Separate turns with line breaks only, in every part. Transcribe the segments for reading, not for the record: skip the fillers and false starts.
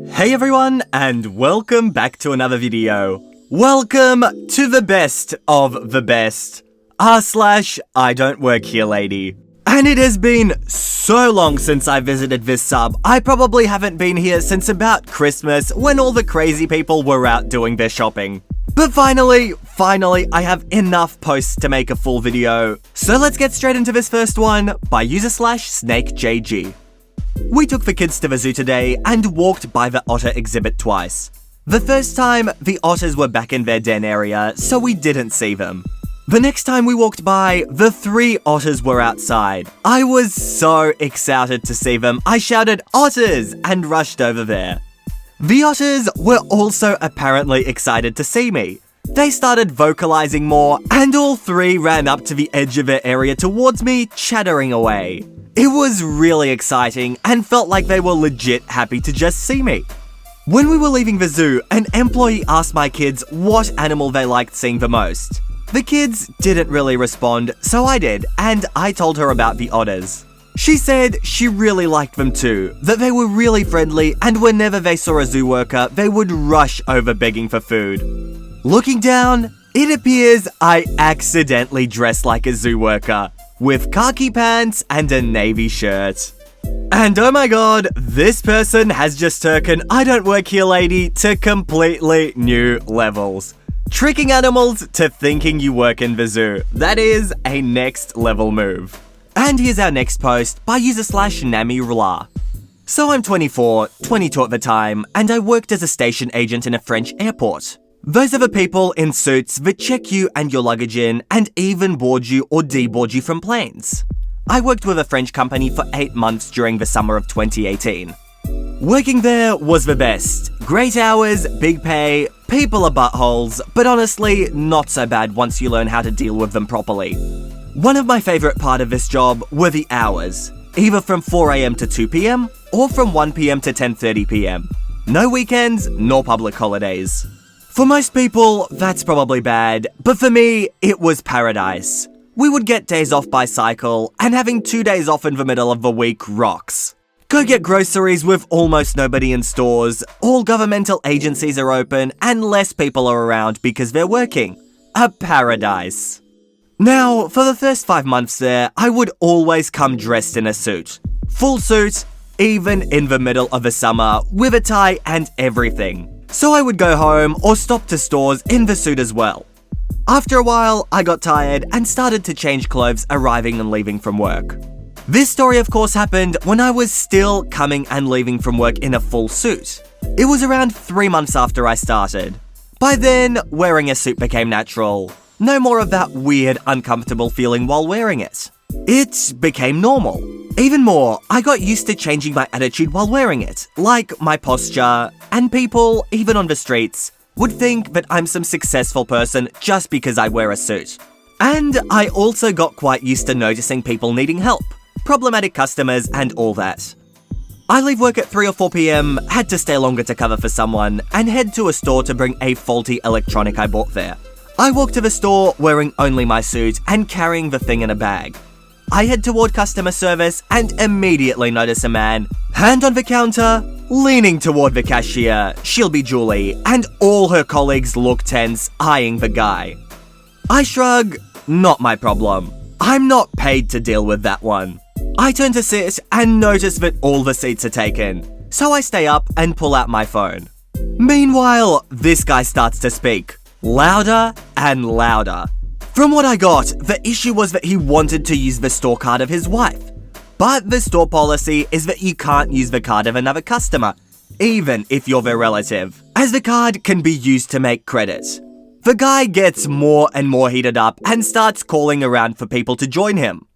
Hey everyone, and welcome back to another video. Welcome to the best of the best, r/IDon'tWorkHereLady. And it has been so long since I visited this sub. I probably haven't been here since about Christmas when all the crazy people were out doing their shopping. But finally, I have enough posts to make a full video. So let's get straight into this first one by user/SnakeJG. We took the kids to the zoo today and walked by the otter exhibit twice. The first time, the otters were back in their den area, so we didn't see them. The next time we walked by, the 3 otters were outside. I was so excited to see them, I shouted "Otters!" and rushed over there. The otters were also apparently excited to see me. They started vocalizing more, and all 3 ran up to the edge of their area towards me, chattering away. It was really exciting and felt like they were legit happy to just see me. When we were leaving the zoo, an employee asked my kids what animal they liked seeing the most. The kids didn't really respond, so I did, and I told her about the otters. She said she really liked them too, that they were really friendly, and whenever they saw a zoo worker, they would rush over begging for food. Looking down, it appears I accidentally dressed like a zoo worker, with khaki pants and a navy shirt. And oh my god, this person has just taken IDon'tWorkHereLady to completely new levels. Tricking animals to thinking you work in the zoo. That is a next level move. And here's our next post by user/NamiRla. So I'm 24, 22 at the time, and I worked as a station agent in a French airport. Those are the people in suits that check you and your luggage in and even board you or deboard you from planes. I worked with a French company for 8 months during the summer of 2018. Working there was the best. Great hours, big pay, people are buttholes, but honestly, not so bad once you learn how to deal with them properly. One of my favourite part of this job were the hours, either from 4 AM to 2 PM or from 1 PM to 10:30 PM. No weekends, nor public holidays. For most people, that's probably bad, but for me, it was paradise. We would get days off by cycle, and having 2 days off in the middle of the week rocks. Go get groceries with almost nobody in stores, all governmental agencies are open, and less people are around because they're working. A paradise. Now, for the first 5 months there, I would always come dressed in a suit. Full suit, even in the middle of the summer, with a tie and everything. So I would go home or stop to stores in the suit as well. After a while, I got tired and started to change clothes arriving and leaving from work. This story of course happened when I was still coming and leaving from work in a full suit. It was around 3 months after I started. By then, wearing a suit became natural. No more of that weird, uncomfortable feeling while wearing it. It became normal. Even more, I got used to changing my attitude while wearing it, like my posture, and people, even on the streets, would think that I'm some successful person just because I wear a suit. And I also got quite used to noticing people needing help, problematic customers, and all that. I leave work at 3 or 4 PM, had to stay longer to cover for someone, and head to a store to bring a faulty electronic I bought there. I walk to the store wearing only my suit and carrying the thing in a bag. I head toward customer service and immediately notice a man, hand on the counter, leaning toward the cashier, she'll be Julie, and all her colleagues look tense, eyeing the guy. I shrug, not my problem. I'm not paid to deal with that one. I turn to sit and notice that all the seats are taken, so I stay up and pull out my phone. Meanwhile, this guy starts to speak, louder and louder. From what I got, the issue was that he wanted to use the store card of his wife. But the store policy is that you can't use the card of another customer, even if you're their relative, as the card can be used to make credit. The guy gets more and more heated up and starts calling around for people to join him.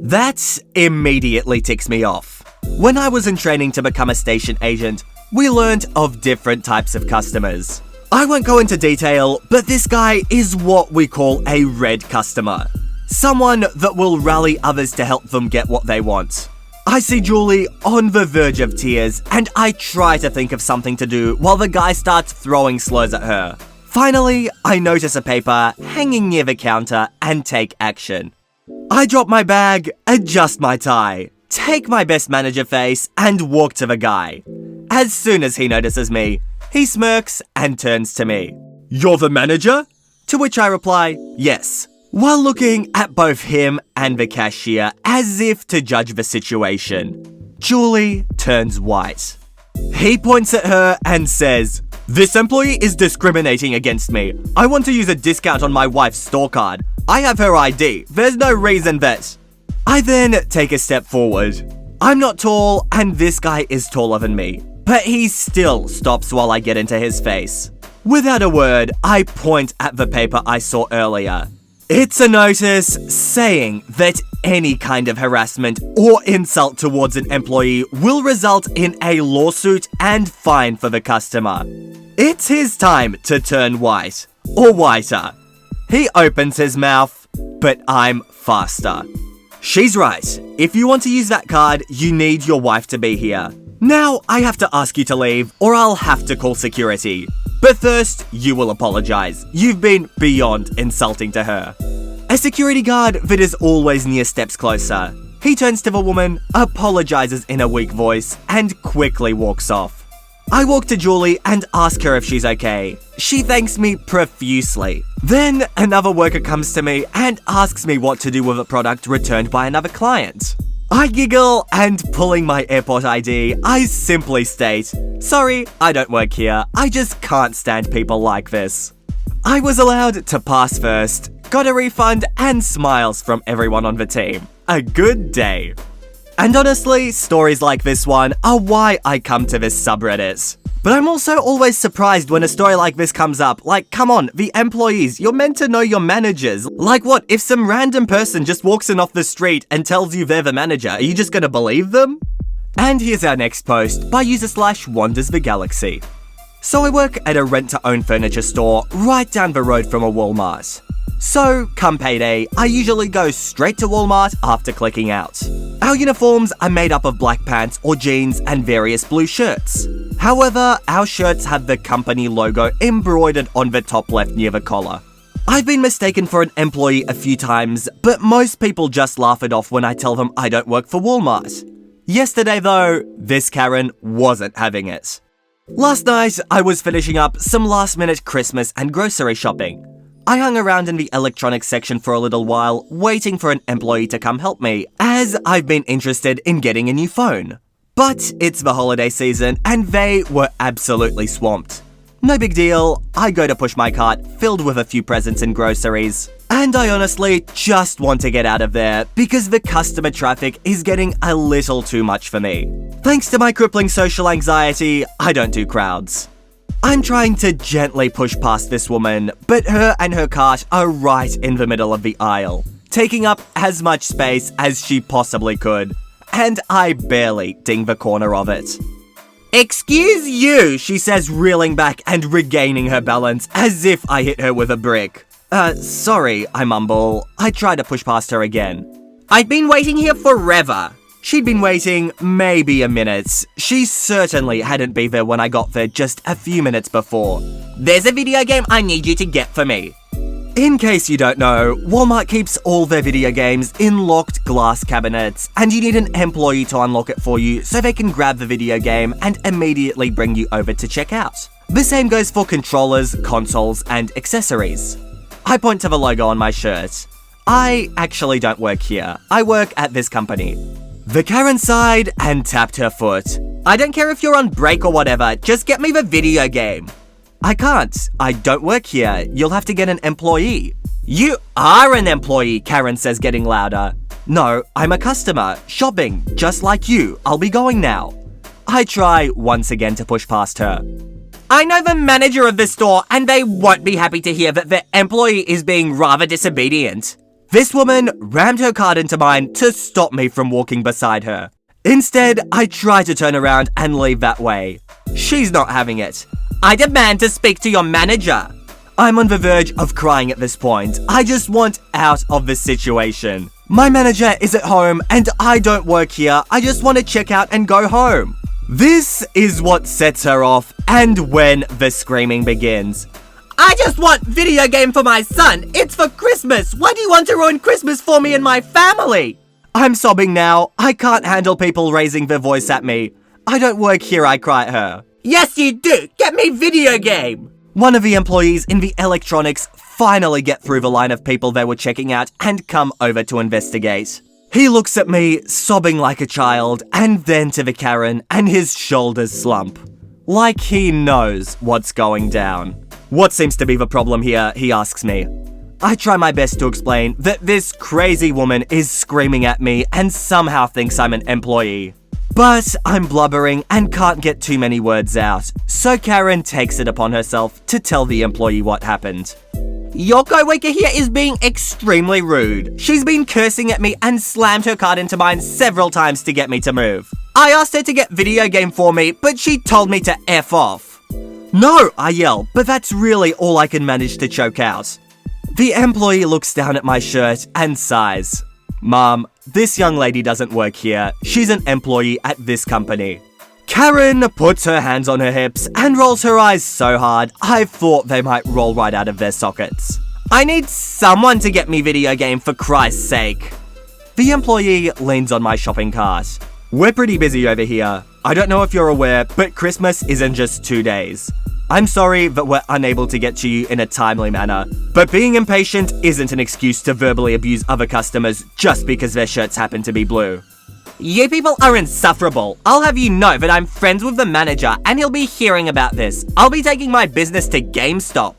That immediately ticks me off. When I was in training to become a station agent, we learned of different types of customers. I won't go into detail, but this guy is what we call a red customer. Someone that will rally others to help them get what they want. I see Julie on the verge of tears, and I try to think of something to do while the guy starts throwing slurs at her. Finally, I notice a paper hanging near the counter and take action. I drop my bag, adjust my tie, take my best manager face, and walk to the guy. As soon as he notices me, he smirks and turns to me. "You're the manager?" To which I reply, "Yes," while looking at both him and the cashier as if to judge the situation. Julie turns white. He points at her and says, "This employee is discriminating against me. I want to use a discount on my wife's store card. I have her ID. There's no reason that..." I then take a step forward. I'm not tall and this guy is taller than me, but he still stops while I get into his face. Without a word, I point at the paper I saw earlier. It's a notice saying that any kind of harassment or insult towards an employee will result in a lawsuit and fine for the customer. It's his time to turn white, or whiter. He opens his mouth, but I'm faster. "She's right. If you want to use that card, you need your wife to be here. Now I have to ask you to leave, or I'll have to call security. But first, you will apologize. You've been beyond insulting to her." A security guard that is always near steps closer. He turns to the woman, apologizes in a weak voice, and quickly walks off. I walk to Julie and ask her if she's okay. She thanks me profusely. Then another worker comes to me and asks me what to do with a product returned by another client. I giggle and, pulling my airport ID, I simply state, "Sorry, I don't work here. I just can't stand people like this." I was allowed to pass first, got a refund, and smiles from everyone on the team. A good day. And honestly, stories like this one are why I come to this subreddit. But I'm also always surprised when a story like this comes up. Like, come on, the employees, you're meant to know your managers. Like what, if some random person just walks in off the street and tells you they're the manager, are you just gonna believe them? And here's our next post by user/WandersTheGalaxy. So I work at a rent-to-own furniture store right down the road from a Walmart. So, come payday, I usually go straight to Walmart after clicking out. Our uniforms are made up of black pants or jeans and various blue shirts. However, our shirts have the company logo embroidered on the top left near the collar. I've been mistaken for an employee a few times, but most people just laugh it off when I tell them I don't work for Walmart. Yesterday though, this Karen wasn't having it. Last night, I was finishing up some last-minute Christmas and grocery shopping. I hung around in the electronics section for a little while, waiting for an employee to come help me, as I've been interested in getting a new phone. But it's the holiday season, and they were absolutely swamped. No big deal, I go to push my cart filled with a few presents and groceries. And I honestly just want to get out of there, because the customer traffic is getting a little too much for me. Thanks to my crippling social anxiety, I don't do crowds. I'm trying to gently push past this woman, but her and her cart are right in the middle of the aisle, taking up as much space as she possibly could, and I barely ding the corner of it. "Excuse you," she says, reeling back and regaining her balance as if I hit her with a brick. Sorry, I mumble. I try to push past her again. "I've been waiting here forever." She'd been waiting maybe a minute. She certainly hadn't been there when I got there just a few minutes before. "There's a video game I need you to get for me." In case you don't know, Walmart keeps all their video games in locked glass cabinets, and you need an employee to unlock it for you so they can grab the video game and immediately bring you over to check out. The same goes for controllers, consoles, and accessories. I point to the logo on my shirt. I actually don't work here. I work at this company. The Karen sighed and tapped her foot. "I don't care if you're on break or whatever, just get me the video game." "I can't. I don't work here. You'll have to get an employee." "You are an employee," Karen says, getting louder. "No, I'm a customer, shopping, just like you. I'll be going now." I try once again to push past her. "I know the manager of this store, and they won't be happy to hear that the employee is being rather disobedient." This woman rammed her cart into mine to stop me from walking beside her. Instead, I try to turn around and leave that way. She's not having it. "I demand to speak to your manager." I'm on the verge of crying at this point. I just want out of this situation. My manager is at home and I don't work here. I just want to check out and go home. This is what sets her off, and when the screaming begins. "I just want video game for my son. It's for Christmas. Why do you want to ruin Christmas for me and my family?" I'm sobbing now. I can't handle people raising their voice at me. I don't work here, I cry at her.
Yes, you do! Get me video game!
One of the employees in the electronics finally get through the line of people they were checking out and come over to investigate. He looks at me, sobbing like a child, and then to the Karen, and his shoulders slump. Like he knows what's going down. What seems to be the problem here, he asks me. I try my best to explain that this crazy woman is screaming at me and somehow thinks I'm an employee. But I'm blubbering and can't get too many words out, so Karen takes it upon herself to tell the employee what happened.
Your coworker here is being extremely rude. She's been cursing at me and slammed her cart into mine several times to get me to move. I asked her to get video game for me, but she told me to F off.
No, I yell, but that's really all I can manage to choke out. The employee looks down at my shirt and sighs. Mom, this young lady doesn't work here. She's an employee at this company. Karen puts her hands on her hips and rolls her eyes so hard, I thought they might roll right out of their sockets.
I need someone to get me video game for Christ's sake.
The employee leans on my shopping cart. We're pretty busy over here. I don't know if you're aware, but Christmas is in just 2 days. I'm sorry that we're unable to get to you in a timely manner, but being impatient isn't an excuse to verbally abuse other customers just because their shirts happen to be blue.
You people are insufferable. I'll have you know that I'm friends with the manager and he'll be hearing about this. I'll be taking my business to GameStop.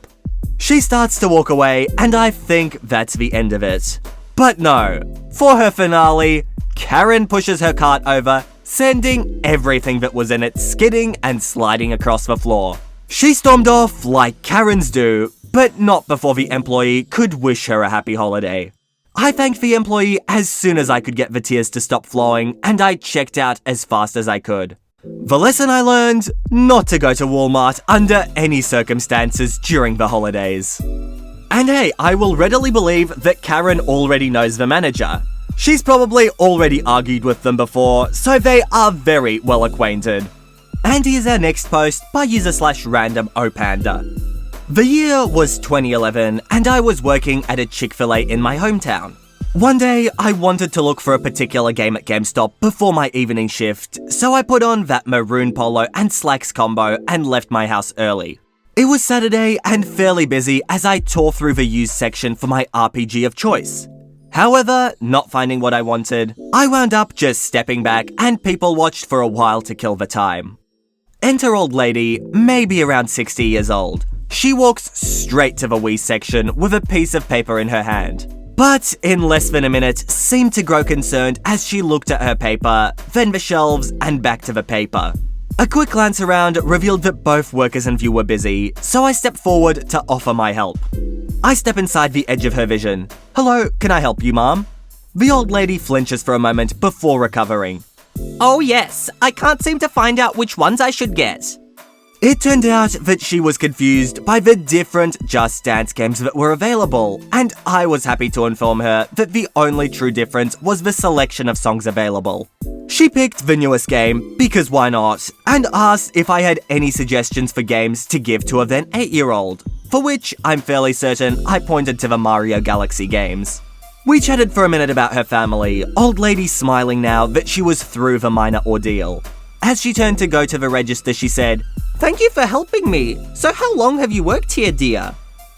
She starts to walk away and I think that's the end of it. But no, for her finale, Karen pushes her cart over, sending everything that was in it skidding and sliding across the floor. She stormed off like Karens do, but not before the employee could wish her a happy holiday. I thanked the employee as soon as I could get the tears to stop flowing, and I checked out as fast as I could. The lesson I learned: not to go to Walmart under any circumstances during the holidays. And hey, I will readily believe that Karen already knows the manager. She's probably already argued with them before, so they are very well acquainted. And here's our next post by user/random opanda. The year was 2011 and I was working at a Chick-fil-A in my hometown. One day, I wanted to look for a particular game at GameStop before my evening shift, so I put on that maroon polo and slacks combo and left my house early. It was Saturday and fairly busy as I tore through the used section for my RPG of choice. However, not finding what I wanted, I wound up just stepping back and people watched for a while to kill the time. Enter old lady, maybe around 60 years old. She walks straight to the Wii section with a piece of paper in her hand. But in less than a minute, seemed to grow concerned as she looked at her paper, then the shelves, and back to the paper. A quick glance around revealed that both workers and view were busy, so I stepped forward to offer my help. I step inside the edge of her vision. Hello, can I help you, Mom? The old lady flinches for a moment before recovering.
Oh yes, I can't seem to find out which ones I should get.
It turned out that she was confused by the different Just Dance games that were available, and I was happy to inform her that the only true difference was the selection of songs available. She picked the newest game, because why not, and asked if I had any suggestions for games to give to a then 8-year-old, for which I'm fairly certain I pointed to the Mario Galaxy games. We chatted for a minute about her family, old lady smiling now that she was through the minor ordeal. As she turned to go to the register, she said,
"Thank you for helping me. So how long have you worked here, dear?"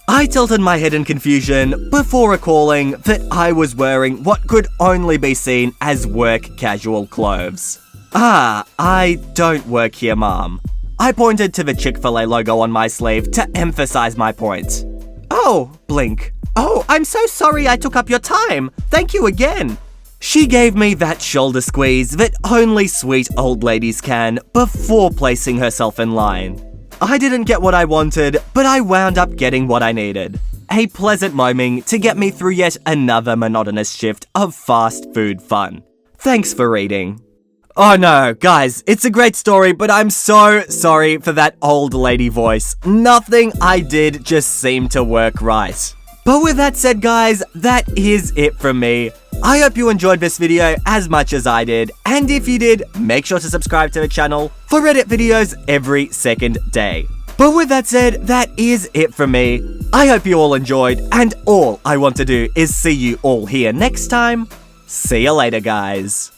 I tilted my head in confusion before recalling that I was wearing what could only be seen as work casual clothes. I don't work here, Mom. I pointed to the Chick-fil-A logo on my sleeve to emphasize my point.
Oh,
blink.
Oh, I'm so sorry I took up your time. Thank you again.
She gave me that shoulder squeeze that only sweet old ladies can before placing herself in line. I didn't get what I wanted, but I wound up getting what I needed. A pleasant moment to get me through yet another monotonous shift of fast food fun. Thanks for reading. Oh no, guys, it's a great story, but I'm so sorry for that old lady voice. Nothing I did just seemed to work right. But with that said, guys, that is it from me. I hope you enjoyed this video as much as I did, and if you did, make sure to subscribe to the channel for Reddit videos every second day. But with that said, that is it from me. I hope you all enjoyed, and all I want to do is see you all here next time. See you later, guys.